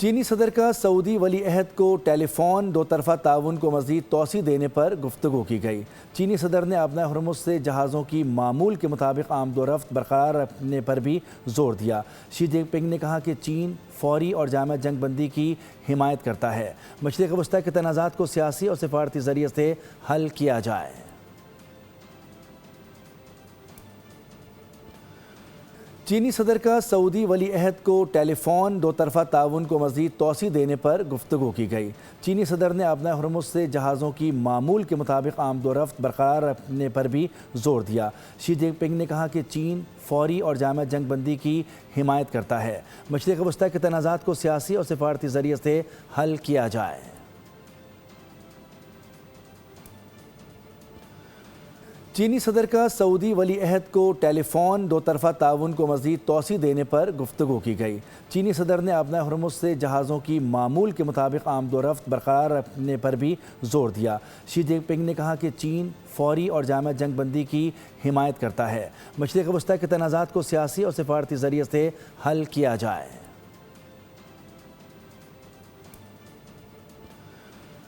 چینی صدر کا سعودی ولی عہد کو ٹیلی فون دو طرفہ تعاون کو مزید توسیع دینے پر گفتگو کی گئی۔ چینی صدر نے اپنا ہرمز سے جہازوں کی معمول کے مطابق آمد و رفت برقرار رکھنے پر بھی زور دیا۔ شی جن پنگ نے کہا کہ چین فوری اور جامع جنگ بندی کی حمایت کرتا ہے۔ مشرق وسطیٰ کے تنازعات کو سیاسی اور سفارتی ذریعے سے حل کیا جائے۔ چینی صدر کا سعودی ولی عہد کو ٹیلی فون دو طرفہ تعاون کو مزید توسیع دینے پر گفتگو کی گئی۔ چینی صدر نے اپنا ہرمز سے جہازوں کی معمول کے مطابق آمد و رفت برقرار رکھنے پر بھی زور دیا۔ شی جن پنگ نے کہا کہ چین فوری اور جامع جنگ بندی کی حمایت کرتا ہے۔ مشرق وسطیٰ کے تنازعات کو سیاسی اور سفارتی ذریعے سے حل کیا جائے۔ چینی صدر کا سعودی ولی عہد کو ٹیلی فون دو طرفہ تعاون کو مزید توسیع دینے پر گفتگو کی گئی۔ چینی صدر نے اپنا ہرمز سے جہازوں کی معمول کے مطابق آمد و رفت برقرار رکھنے پر بھی زور دیا۔ شی جن پنگ نے کہا کہ چین فوری اور جامع جنگ بندی کی حمایت کرتا ہے۔ مشرق وسطیٰ کے تنازعات کو سیاسی اور سفارتی ذریعے سے حل کیا جائے۔